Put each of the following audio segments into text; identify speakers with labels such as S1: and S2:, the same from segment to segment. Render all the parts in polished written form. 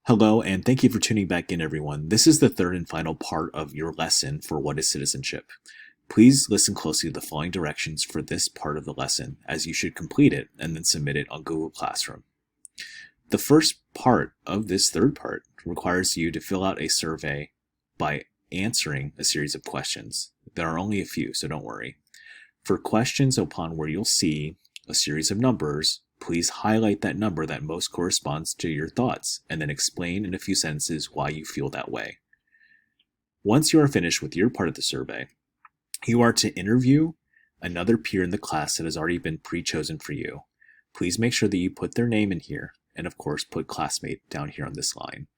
S1: Hello, and thank you for tuning back in, everyone. This is the third and final part of your lesson for What is Citizenship. Please listen closely to the following directions for this part of the lesson, as you should complete it and then submit it on Google Classroom. The first part of this third part requires you to fill out a survey by answering a series of questions. There are only a few, so don't worry. For questions upon where you'll see a series of numbers, please highlight that number that most corresponds to your thoughts, and then explain in a few sentences why you feel that way. Once you are finished with your part of the survey, you are to interview another peer in the class that has already been pre-chosen for you. Please make sure that you put their name in here, and of course put classmate down here on this line.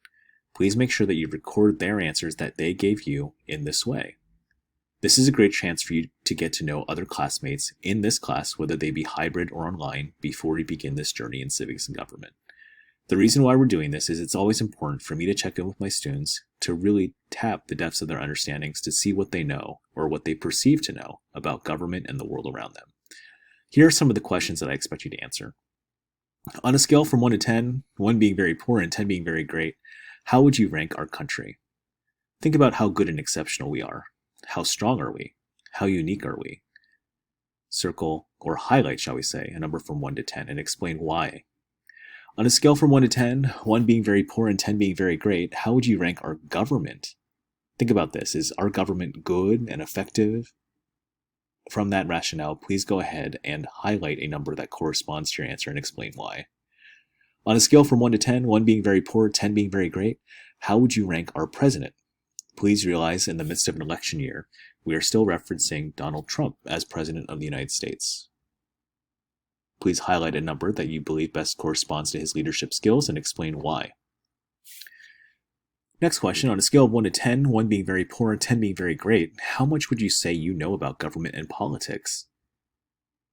S1: Please make sure that you record their answers that they gave you in this way. This is a great chance for you to get to know other classmates in this class, whether they be hybrid or online, before we begin this journey in civics and government. The reason why we're doing this is it's always important for me to check in with my students to really tap the depths of their understandings to see what they know or what they perceive to know about government and the world around them. Here are some of the questions that I expect you to answer. On a scale from 1 to 10, 1 being very poor and 10 being very great, how would you rank our country? Think about how good and exceptional we are. How strong are we? How unique are we? Circle, or highlight, shall we say, a number from 1 to 10 and explain why. On a scale from 1 to 10, 1 being very poor and 10 being very great, how would you rank our government? Think about this. Is our government good and effective? From that rationale, please go ahead and highlight a number that corresponds to your answer and explain why. On a scale from 1 to 10, 1 being very poor, 10 being very great, how would you rank our president? Please realize in the midst of an election year, we are still referencing Donald Trump as President of the United States. Please highlight a number that you believe best corresponds to his leadership skills and explain why. Next question, on a scale of 1 to 10, 1 being very poor and 10 being very great, how much would you say you know about government and politics?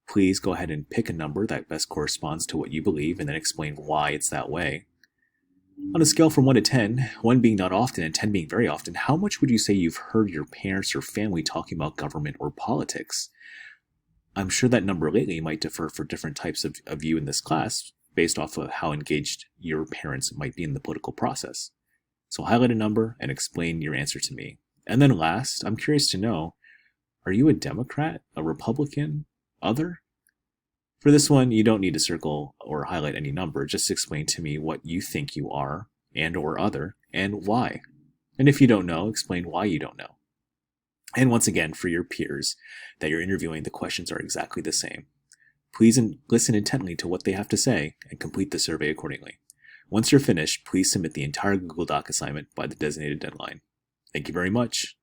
S1: Please go ahead and pick a number that best corresponds to what you believe and then explain why it's that way. On a scale from 1 to 10, 1 being not often and 10 being very often, how much would you say you've heard your parents or family talking about government or politics? I'm sure that number lately might differ for different types of you in this class based off of how engaged your parents might be in the political process. So highlight a number and explain your answer to me. And then last, I'm curious to know, are you a Democrat, a Republican, other? For this one, you don't need to circle or highlight any number. Just explain to me what you think you are and or other and why. And if you don't know, explain why you don't know. And once again, for your peers that you're interviewing, the questions are exactly the same. Please listen intently to what they have to say and complete the survey accordingly. Once you're finished, please submit the entire Google Doc assignment by the designated deadline. Thank you very much.